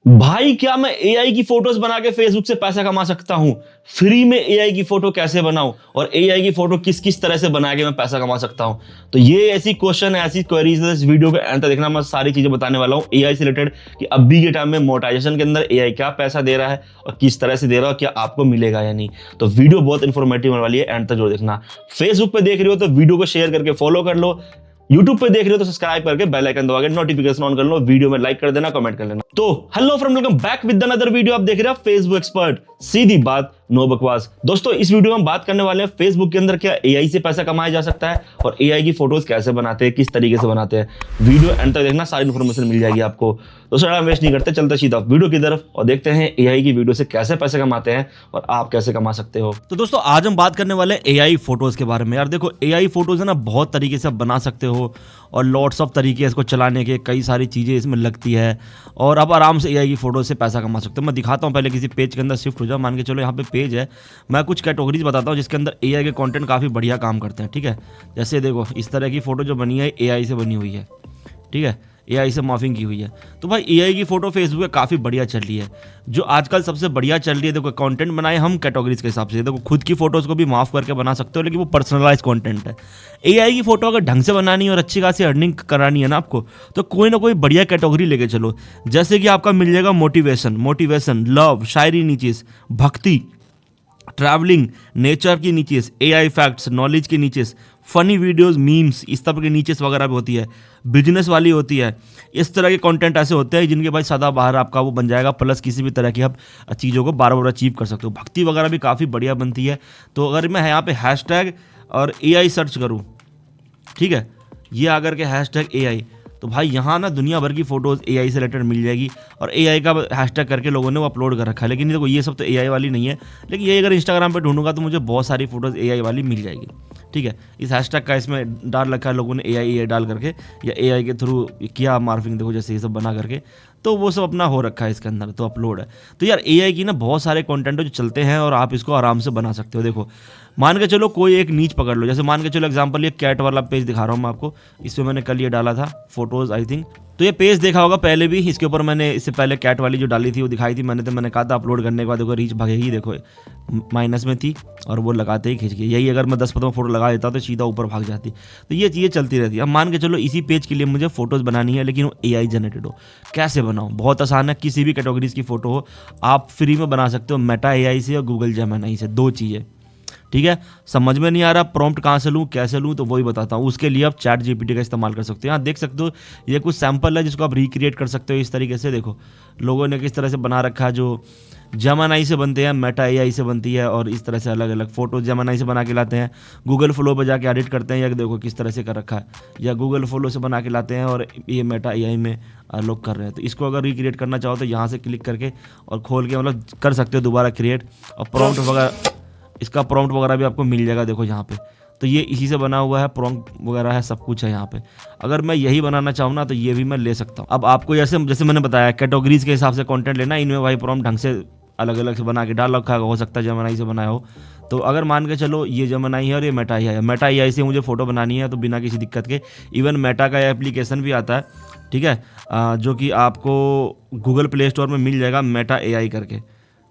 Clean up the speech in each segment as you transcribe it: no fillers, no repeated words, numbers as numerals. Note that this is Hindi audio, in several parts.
भाई क्या मैं एआई की फोटोज बना के फेसबुक से पैसा कमा सकता हूं? फ्री में एआई की फोटो कैसे बनाऊं और एआई की फोटो किस किस तरह से बना के मैं पैसा कमा सकता हूं? तो ये ऐसी क्वेश्चन है, ऐसी क्वेरीज है, इस वीडियो के एंड तक देखना। मैं सारी चीजें बताने वाला हूं एआई से रिलेटेड कि अभी के टाइम में मोनेटाइजेशन के अंदर एआई क्या पैसा दे रहा है और किस तरह से दे रहा है, क्या आपको मिलेगा या नहीं। तो वीडियो बहुत इंफॉर्मेटिव होने वाली है, एंड तक जरूर देखना। फेसबुक पे देख रहे हो तो वीडियो को शेयर करके फॉलो कर लो, यूट्यूब पे देख रहे हो तो सब्सक्राइब करके बेल आइकन दबा के नोटिफिकेशन ऑन कर लो, वीडियो में लाइक कर देना, कमेंट कर लेना। तो hello friend, welcome back with another video. आप देख रहे हो फेसबुक एक्सपर्ट, सीधी बात नो बकवास। दोस्तों इस वीडियो में हम बात करने वाले हैं फेसबुक के अंदर क्या एआई से पैसा कमाया जा सकता है और एआई की फोटोज कैसे बनाते हैं, किस तरीके से बनाते हैं। वीडियो एंड तक देखना, सारी इन्फॉर्मेशन मिल जाएगी आपको। दोस्तों टाइम वेस्ट नहीं करते, चलते सीधा वीडियो की तरफ और देखते हैं एआई की वीडियो से कैसे पैसे कमाते हैं और आप कैसे कमा सकते हो। तो दोस्तों आज हम बात करने वाले हैं एआई फोटोज के बारे में। यार देखो, एआई फोटोज है ना, बहुत तरीके से आप बना सकते हो और लॉट्स ऑफ तरीके इसको चलाने के, कई सारी चीज़ें इसमें लगती है और आप आराम से एआई की फोटो से पैसा कमा सकते हो। मैं दिखाता हूँ, पहले किसी पेज के अंदर शिफ्ट हो जाओ। मान के चलो यहाँ पे पेज है, मैं कुछ कैटेगरीज बताता हूँ जिसके अंदर एआई के कंटेंट काफ़ी बढ़िया काम करते हैं। ठीक है, जैसे देखो इस तरह की फोटो जो बनी है एआई से बनी हुई है। ठीक है, एआई से मॉर्फिंग की हुई है। तो भाई एआई की फोटो फेसबुक पे काफ़ी बढ़िया चल रही है। जो आजकल सबसे बढ़िया चल रही है, देखो कंटेंट बनाए हम कैटेगरीज के हिसाब से। देखो खुद की फोटोज़ को भी माफ करके बना सकते हो, लेकिन वो पर्सनलाइज कंटेंट है। एआई की फोटो अगर ढंग से बनानी है और अच्छी खासी अर्निंग करानी है ना आपको, तो कोई ना कोई बढ़िया कैटेगरी लेके चलो। जैसे कि आपका मिल जाएगा मोटिवेशन, लव, शायरी नीचेस, भक्ति, ट्रैवलिंग, नेचर की नीचेस, एआई फैक्ट्स, नॉलेज की नीचेस, फनी वीडियोस, मीम्स, इस तरह की नीचेस वगैरह भी होती है। बिजनेस वाली होती है। इस तरह के कंटेंट ऐसे होते हैं जिनके भाई सदा बाहर आपका वो बन जाएगा, प्लस किसी भी तरह की आप चीज़ों को बार बार अचीव कर सकते हो। भक्ति वगैरह भी काफ़ी बढ़िया बनती है। तो अगर मैं यहाँ पे हैशटैग और एआई सर्च करूँ, ठीक है, ये आकर के हैशटैग एआई, तो भाई यहाँ ना दुनिया भर की फोटोज़ एआई से रिलेटेड मिल जाएगी और एआई का हैशटैग करके लोगों ने वो अपलोड कर रखा है। लेकिन देखो ये सब तो एआई वाली नहीं है, लेकिन ये अगर इंस्टाग्राम पे ढूंढूंगा तो मुझे बहुत सारी फोटोज़ एआई वाली मिल जाएगी। ठीक है, इस हैशटैग का इसमें डाल रखा है लोगों ने, एआई डाल करके या एआई के थ्रू किया मार्फिंग, देखो जैसे ये सब बना करके, तो वो सब अपना हो रखा है इसके अंदर, तो अपलोड है। तो यार एआई की ना बहुत सारे कंटेंट जो चलते हैं और आप इसको आराम से बना सकते हो। देखो मान के चलो कोई एक नीच पकड़ लो, जैसे मान के चलो एग्जांपल ये कैट वाला पेज दिखा रहा हूँ मैं आपको। इस पर मैंने कल ये डाला था फोटोज़ आई थिंक, तो ये पेज देखा होगा पहले भी। इसके ऊपर मैंने इससे पहले कैट वाली जो डाली थी वो दिखाई थी मैंने, तो मैंने कहा था अपलोड करने के बाद देखो रीच भागेगी, देखो माइनस में थी और वो लगाते ही खींच गई। यही अगर मैं 10-15 फोटो लगा देता तो सीधा ऊपर भाग जाती। तो ये चीज़ें चलती रहती है। अब मान के चलो इसी पेज के लिए मुझे फोटोज़ बनानी है, लेकिन वो एआई जनरेटेड हो। कैसे बनाऊँ? बहुत आसान है। किसी भी कैटेगरीज की फ़ोटो हो आप फ्री में बना सकते हो, मेटा एआई से और गूगल जेमिनी से, दो चीज़ें। ठीक है, समझ में नहीं आ रहा प्रॉम्प्ट कहाँ से लूँ, कैसे लूँ, तो वही बताता हूँ। उसके लिए आप चैट जीपीटी का इस्तेमाल कर सकते हो। यहाँ देख सकते हो ये कुछ सैंपल है जिसको आप रिक्रिएट कर सकते हो इस तरीके से। देखो लोगों ने किस तरह से बना रखा है, जो जेमिनी से बनते हैं, मेटा एआई से बनती है, और इस तरह से अलग अलग फोटो जेमिनी से बना के लाते हैं, गूगल फ्लो पर जाके एडिट करते हैं, या देखो किस तरह से कर रखा है, या गूगल फ्लो से बना के लाते हैं और ये मेटा एआई में लोग कर रहे हैं। तो इसको अगर रिक्रिएट करना चाहो तो यहाँ से क्लिक करके और खोल के मतलब कर सकते हो दोबारा क्रिएट, और प्रॉम्प्ट वगैरह, इसका प्रॉम्प्ट वगैरह भी आपको मिल जाएगा। देखो यहाँ पे तो ये इसी से बना हुआ है, प्रॉम्प्ट वगैरह है, सब कुछ है यहाँ पे। अगर मैं यही बनाना चाहूँ ना तो ये भी मैं ले सकता हूँ। अब आपको जैसे मैंने बताया कैटेगरीज के हिसाब से कंटेंट लेना, इनमें भाई प्रॉम्प्ट ढंग से अलग अलग से बना के डाल रखा हो सकता है जेमिनी से बनाया हो। तो अगर मान के चलो ये जेमिनी है और ये मेटा एआई है, मेटा एआई से मुझे फोटो बनानी है तो बिना किसी दिक्कत के, इवन मेटा का एप्लीकेशन भी आता है, ठीक है, जो कि आपको गूगल प्ले स्टोर में मिल जाएगा, मेटा एआई करके।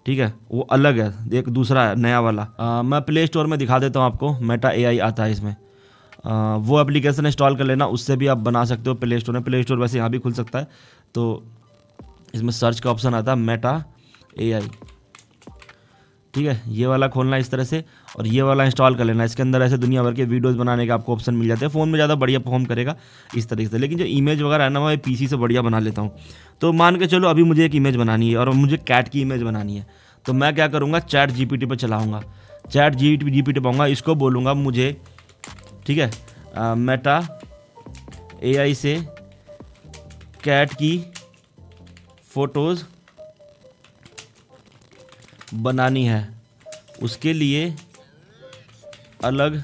ठीक है, वो अलग है, एक दूसरा है नया वाला। मैं प्ले स्टोर में दिखा देता हूँ आपको, मेटा एआई आता है इसमें। वो एप्लीकेशन इंस्टॉल कर लेना, उससे भी आप बना सकते हो प्ले स्टोर में। प्ले स्टोर वैसे यहाँ भी खुल सकता है, तो इसमें सर्च का ऑप्शन आता है मेटा एआई। ठीक है, ये वाला खोलना इस तरह से और ये वाला इंस्टॉल कर लेना। इसके अंदर ऐसे दुनिया भर के वीडियोस बनाने का आपको ऑप्शन मिल जाते हैं। फ़ोन में ज़्यादा बढ़िया परफॉर्म करेगा इस तरीके से, लेकिन जो इमेज वगैरह है ना मैं पीसी से बढ़िया बना लेता हूँ। तो मान के चलो अभी मुझे एक इमेज बनानी है और मुझे कैट की इमेज बनानी है, तो मैं क्या करूँगा, चैट जीपीटी पर चलाऊँगा, चैट जीपीटी पाऊँगा, इसको बोलूँगा मुझे, ठीक है, मेटा एआई से कैट की फ़ोटोज़ बनानी है, उसके लिए अलग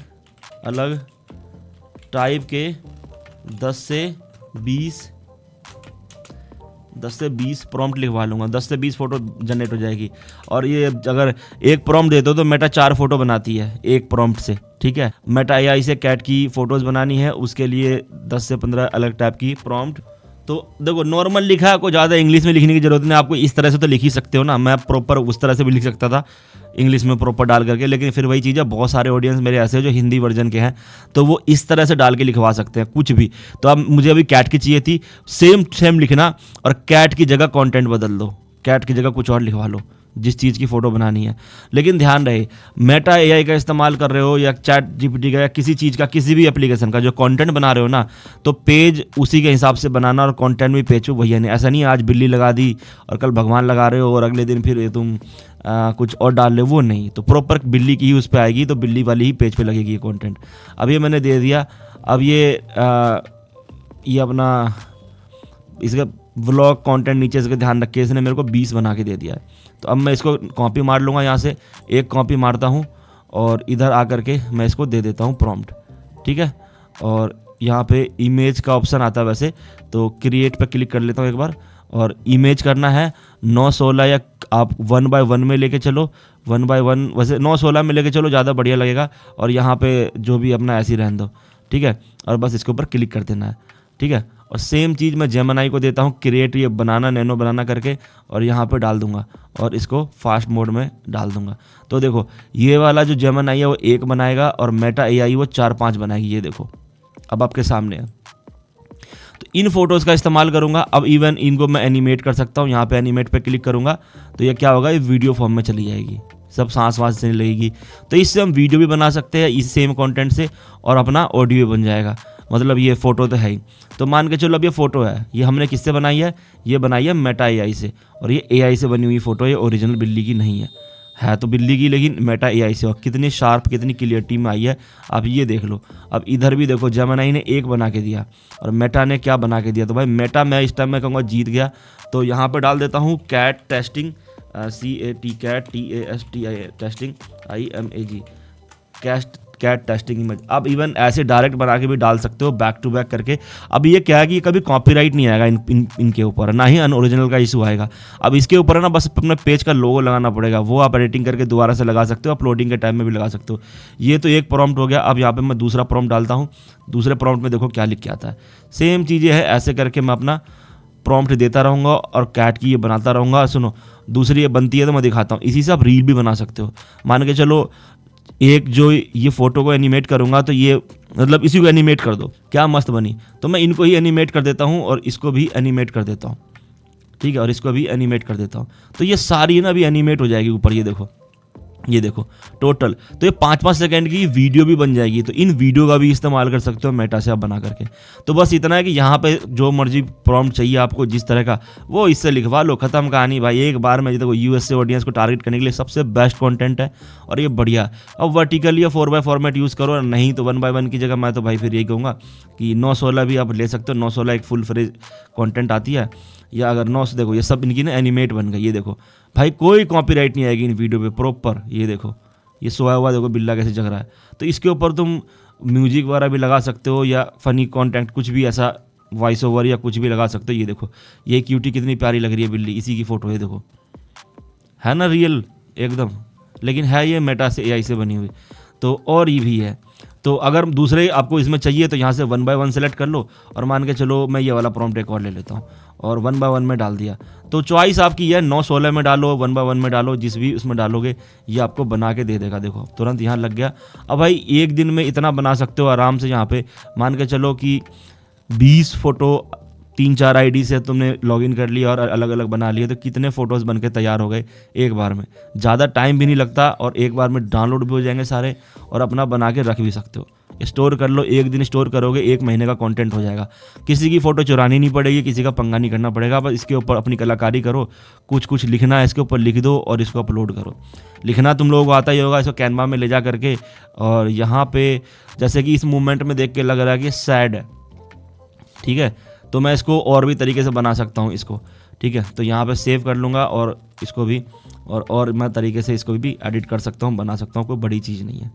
अलग टाइप के 10 से 20 प्रॉम्प्ट लिखवा लूँगा। 10 से 20 फोटो जनरेट हो जाएगी। और ये अगर एक प्रॉम्प्ट देते हो तो मेटा 4 फोटो बनाती है एक प्रॉम्प्ट से। ठीक है, मेटा एआई से कैट की फ़ोटोज़ बनानी है, उसके लिए 10 से 15 अलग टाइप की प्रॉम्प्ट तो देखो नॉर्मल लिखा है, कोई ज़्यादा इंग्लिश में लिखने की जरूरत नहीं, आपको इस तरह से तो लिख ही सकते हो ना, मैं प्रॉपर उस तरह से भी लिख सकता था इंग्लिश में प्रॉपर डाल करके, लेकिन फिर वही चीज़ है, बहुत सारे ऑडियंस मेरे ऐसे हैं जो हिंदी वर्जन के हैं, तो वो इस तरह से डाल के लिखवा सकते हैं कुछ भी। तो अब मुझे अभी कैट की चाहिए थी, सेम लिखना और कैट की जगह कंटेंट बदल दो, कैट की जगह कुछ और लिखवा लो जिस चीज़ की फ़ोटो बनानी है। लेकिन ध्यान रहे, मेटा एआई का इस्तेमाल कर रहे हो या चैट जीपीटी का या किसी चीज़ का, किसी भी एप्लीकेशन का जो कंटेंट बना रहे हो ना, तो पेज उसी के हिसाब से बनाना और कंटेंट भी पेज को वही नहीं। ऐसा नहीं आज बिल्ली लगा दी और कल भगवान लगा रहे हो और अगले दिन फिर तुम कुछ और डाल रहे हो, वो नहीं। तो प्रॉपर बिल्ली की ही उस पर आएगी, तो बिल्ली वाली ही पेज पे लगेगी ये कंटेंट। अब ये मैंने दे दिया। अब ये अपना इसका व्लॉग कंटेंट नीचे इसका ध्यान रखिए, इसने मेरे को 20 बना के दे दिया है। तो अब मैं इसको कॉपी मार लूँगा, यहाँ से एक कॉपी मारता हूँ और इधर आकर के मैं इसको दे देता हूँ प्रॉम्प्ट, ठीक है। और यहाँ पे इमेज का ऑप्शन आता है वैसे, तो क्रिएट पे क्लिक कर लेता हूँ एक बार, और इमेज करना है 9:16 या आप 1 by 1 में लेके चलो, 1 by 1 वैसे 9:16 में लेके चलो, ज़्यादा बढ़िया लगेगा। और यहाँ पे जो भी अपना ऐसे ही रहने दो, ठीक है। और बस इसके ऊपर क्लिक कर देना है, ठीक है। और सेम चीज़ मैं जेमिनी को देता हूँ, क्रिएट ये बनाना नैनो बनाना करके, और यहाँ पे डाल दूंगा और इसको फास्ट मोड में डाल दूंगा। तो देखो ये वाला जो जेमिनी है वो 1 बनाएगा और मेटा एआई वो 4-5 बनाएगी। ये देखो अब आपके सामने है। तो इन फोटोज़ का इस्तेमाल करूँगा। अब इवन इनको मैं एनिमेट कर सकता हूँ, यहाँ पे एनिमेट पे क्लिक करूँगा तो ये क्या होगा, ये वीडियो फॉर्म में चली जाएगी, सब सांस वाँस चलने लगेगी। तो इससे हम वीडियो भी बना सकते हैं इस सेम कंटेंट से, और अपना ऑडियो भी बन जाएगा। मतलब ये फ़ोटो तो है ही। तो मान के चलो अब ये फ़ोटो है, ये हमने किससे बनाई है, ये बनाई है मेटा एआई से, और ये एआई से बनी हुई फ़ोटो, ये ओरिजिनल बिल्ली की नहीं है तो बिल्ली की, लेकिन मेटा एआई से। और कितनी शार्प कितनी क्लियरिटी में आई है आप ये देख लो। अब इधर भी देखो, जेमिनी ने 1 बना के दिया और मेटा ने क्या बना के दिया। तो भाई मेटा मैं इस टाइम मैं कहूँगा जीत गया। तो यहाँ पर डाल देता हूँ cat testing, CAT testing IMAG cat testing image. अब इवन ऐसे डायरेक्ट बना के भी डाल सकते हो बैक टू बैक करके। अब ये क्या है कि कभी कॉपीराइट नहीं आएगा इनके ऊपर, ना ही अनओरिजिनल का इशू आएगा। अब इसके ऊपर है ना बस अपने पेज का लोगो लगाना पड़ेगा, वो आप एडिटिंग करके दोबारा से लगा सकते हो, अपलोडिंग के टाइम में भी लगा सकते हो। ये तो एक प्रॉम्प्ट हो गया। अब यहाँ पे मैं दूसरा प्रॉम्प्ट डालता हूँ। दूसरे प्रॉम्प्ट में देखो क्या लिख के आता है। सेम चीज़ें है, ऐसे करके मैं अपना प्रॉम्प्ट देता रहूँगा और कैट की ये बनाता रहूँगा। सुनो दूसरी ये बनती है तो मैं दिखाता हूँ। इसी से आप रील भी बना सकते हो। मान के चलो एक जो ये फ़ोटो को एनिमेट करूँगा तो ये मतलब इसी को एनिमेट कर दो, क्या मस्त बनी। तो मैं इनको ही एनिमेट कर देता हूँ और इसको भी एनिमेट कर देता हूँ, ठीक है। और इसको भी एनिमेट कर देता हूँ। तो ये सारी ना अभी एनिमेट हो जाएगी ऊपर, ये देखो टोटल। तो ये 5-5 सेकंड की वीडियो भी बन जाएगी। तो इन वीडियो का भी इस्तेमाल कर सकते हो मेटा से आप बना करके। तो बस इतना है कि यहाँ पे जो मर्जी प्रॉम्प्ट चाहिए आपको जिस तरह का, वो इससे लिखवा लो, ख़त्म कहानी भाई। एक बार में देखो USA ऑडियंस को टारगेट करने के लिए सबसे बेस्ट कंटेंट है और ये बढ़िया। अब वर्टिकल या 4x फॉर्मेट यूज़ करो, नहीं तो 1 by 1 की जगह मैं तो भाई फिर यही कहूँगा कि 9:16 भी आप ले सकते हो। 9:16 एक फुल फ्रेज कॉन्टेंट आती है। या अगर 9 से देखो ये सब इनकी ना एनिमेट बन गई। ये देखो भाई कोई कॉपीराइट नहीं आएगी इन वीडियो पे प्रॉपर। ये देखो ये सोया हुआ देखो बिल्ला कैसे जग रहा है। तो इसके ऊपर तुम म्यूजिक वगैरह भी लगा सकते हो या फनी कंटेंट कुछ भी ऐसा वॉइस ओवर या कुछ भी लगा सकते हो। ये देखो ये क्यूटी कितनी प्यारी लग रही है बिल्ली, इसी की फ़ोटो है। देखो है ना रियल एकदम, लेकिन है ये मेटा से एआई से बनी हुई। तो और ये भी है। तो अगर दूसरे आपको इसमें चाहिए तो यहाँ से 1 by 1 सेलेक्ट कर लो और मान के चलो मैं ये वाला प्रॉम्प्ट एक और ले लेता हूँ और 1 by 1 में डाल दिया। तो चॉइस आपकी है, 9:16 में डालो, 1 by 1 में डालो, जिस भी उसमें डालोगे ये आपको बना के दे देगा। देखो तुरंत यहाँ लग गया। अब भाई एक दिन में इतना बना सकते हो आराम से। यहाँ पे मान के चलो कि 20 फ़ोटो 3-4 आईडी से तुमने लॉगिन कर लिया और अलग अलग बना लिए, तो कितने फ़ोटोज़ बन के तैयार हो गए एक बार में। ज़्यादा टाइम भी नहीं लगता और एक बार में डाउनलोड भी हो जाएंगे सारे और अपना बना के रख भी सकते हो। स्टोर कर लो, एक दिन स्टोर करोगे 1 महीने का कंटेंट हो जाएगा। किसी की फ़ोटो चुरानी नहीं पड़ेगी, किसी का पंगा नहीं करना पड़ेगा। बस इसके ऊपर अपनी कलाकारी करो, कुछ लिखना है इसके ऊपर लिख दो और इसको अपलोड करो। लिखना तुम लोगों को आता ही होगा, इसको कैनवा में ले जा करके। और यहाँ पे जैसे कि इस मूवमेंट में देख के लग रहा है कि सैड है, ठीक है, तो मैं इसको और भी तरीके से बना सकता हूँ इसको, ठीक है। तो यहाँ पे सेव कर लूँगा और इसको भी और मैं तरीके से इसको भी एडिट कर सकता हूँ, बना सकता हूँ, कोई बड़ी चीज़ नहीं है।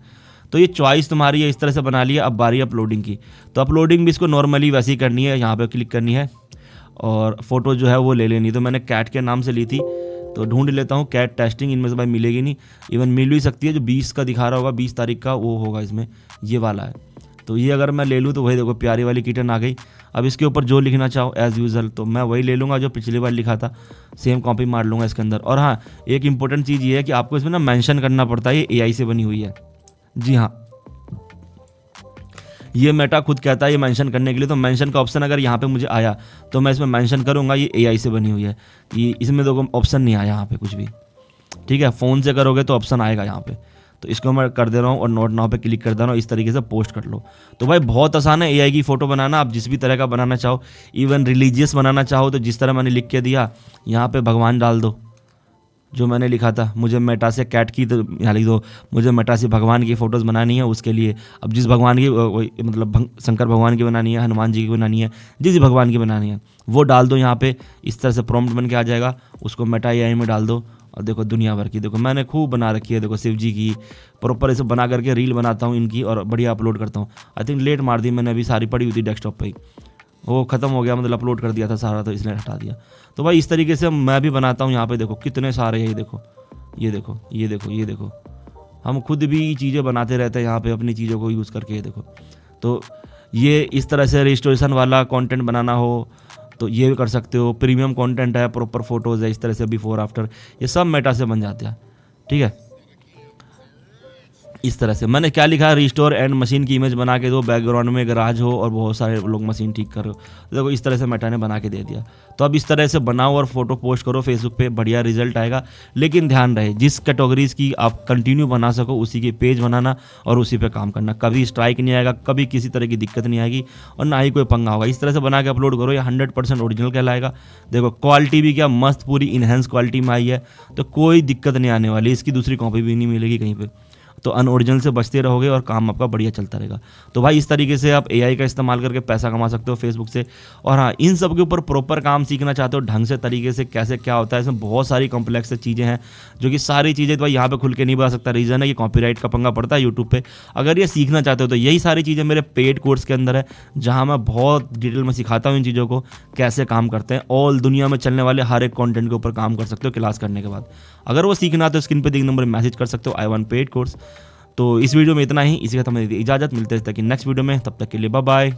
तो ये चॉइस तुम्हारी है, इस तरह से बना लिया। अब बारी अपलोडिंग की। तो अपलोडिंग भी इसको नॉर्मली वैसे ही करनी है, यहाँ पे क्लिक करनी है और फ़ोटो जो है वो ले लेनी। तो मैंने कैट के नाम से ली थी, तो ढूंढ लेता हूँ कैट टेस्टिंग। इनमें से भाई मिलेगी नहीं, इवन मिल भी सकती है। जो 20 का दिखा रहा होगा, 20 तारीख का, वो होगा इसमें, ये वाला है। तो ये अगर मैं ले लूँ तो वही देखो प्यारी वाली किटन आ गई। अब इसके ऊपर जो लिखना चाहो एज़ यूजल तो मैं वही ले लूँगा जो पिछली बार लिखा था, सेम कॉपी मार लूँगा इसके अंदर। और हाँ, एक इंपॉर्टेंट चीज़ ये है कि आपको इसमें ना मेंशन करना पड़ता है ये एआई से बनी हुई है। जी हाँ, ये मेटा खुद कहता है ये मेंशन करने के लिए, तो मेंशन का ऑप्शन अगर यहाँ पे मुझे आया तो मैं इसमें मेंशन करूँगा ये एआई से बनी हुई है। ये इसमें देखो ऑप्शन नहीं आया यहाँ पे कुछ भी, ठीक है। फ़ोन से करोगे तो ऑप्शन आएगा यहाँ पे, तो इसको मैं कर दे रहा हूँ और नोट नाउ पे क्लिक कर दे रहा हूँ। इस तरीके से पोस्ट कर लो। तो भाई बहुत आसान है एआई की फ़ोटो बनाना। आप जिस भी तरह का बनाना चाहो, इवन रिलीजियस बनाना चाहो तो जिस तरह मैंने लिख के दिया यहाँ पे भगवान डाल दो, जो मैंने लिखा था मुझे मेटा से कैट की, तो यहाँ लिख दो मुझे मेटा से भगवान की फ़ोटोज़ बनानी है। उसके लिए अब जिस भगवान की मतलब शंकर भगवान की बनानी है, हनुमान जी की बनानी है, जिस भगवान की बनानी है वो डाल दो यहाँ पे। इस तरह से प्रॉम्प्ट बन के आ जाएगा, उसको मेटा एआई में डाल दो और देखो दुनिया भर की, देखो मैंने खूब बना रखी है। देखो शिव जी की प्रॉपर इसे बना करके रील बनाता हूँ इनकी और बढ़िया अपलोड करता हूँ। आई थिंक लेट मार दी मैंने, अभी सारी पड़ी हुई थी डेस्कटॉप पर ही, वो ख़त्म हो गया, मतलब अपलोड कर दिया था सारा तो इसलिए हटा दिया। तो भाई इस तरीके से मैं भी बनाता हूँ। यहाँ पे देखो कितने सारे हैं, ये देखो ये देखो ये देखो ये देखो, हम खुद भी चीज़ें बनाते रहते हैं यहाँ पे अपनी चीज़ों को यूज़ करके। ये देखो, तो ये इस तरह से रजिस्ट्रेशन वाला कंटेंट बनाना हो तो ये भी कर सकते हो। प्रीमियम कंटेंट है, प्रॉपर फोटोज़ है, इस तरह से बिफोर आफ्टर ये सब मेटा से बन जाते हैं, ठीक है। इस तरह से मैंने क्या लिखा है, रिस्टोर एंड मशीन की इमेज बना के दो, बैकग्राउंड में गराज हो और बहुत सारे लोग मशीन ठीक कर रहे हो। देखो इस तरह से मेटा ने बना के दे दिया। तो अब इस तरह से बनाओ और फोटो पोस्ट करो फेसबुक पे, बढ़िया रिजल्ट आएगा। लेकिन ध्यान रहे जिस कैटेगरीज की आप कंटिन्यू बना सको उसी के पेज बनाना और उसी पे काम करना। कभी स्ट्राइक नहीं आएगा, कभी किसी तरह की दिक्कत नहीं आएगी और ना ही कोई पंगा होगा। इस तरह से बना के अपलोड करो, ये 100% ओरिजिनल कहलाएगा। देखो क्वालिटी भी क्या मस्त पूरी इनहेंस क्वालिटी में आई है, तो कोई दिक्कत नहीं आने वाली। इसकी दूसरी कॉपी भी नहीं मिलेगी कहीं पर। तो अनओरिजिनल से बचते रहोगे और काम आपका बढ़िया चलता रहेगा। तो भाई इस तरीके से आप एआई का इस्तेमाल करके पैसा कमा सकते हो फेसबुक से। और हाँ, इन सब के ऊपर प्रॉपर काम सीखना चाहते हो ढंग से तरीके से कैसे क्या होता है, इसमें बहुत सारी कॉम्प्लेक्स चीज़ें हैं जो कि सारी चीज़ें तो भाई यहाँ पे खुल के नहीं बता सकता। रीज़न है कि कॉपीराइट का पंगा पड़ता है यूट्यूब पे। अगर ये सीखना चाहते हो तो यही सारी चीज़ें मेरे पेड कोर्स के अंदर है, जहाँ मैं बहुत डिटेल में सिखाता हूँ इन चीज़ों को कैसे काम करते हैं। ऑल दुनिया में चलने वाले हर एक कॉन्टेंट के ऊपर काम कर सकते हो क्लास करने के बाद। अगर वो सीखना तो स्क्रीन पर दिए नंबर मैसेज कर सकते हो, आई वांट पेड कोर्स। तो इस वीडियो में इतना ही, इसी का हमें इजाज़त, मिलते हैं कि नेक्स्ट वीडियो में। तब तक के लिए बाय बाय।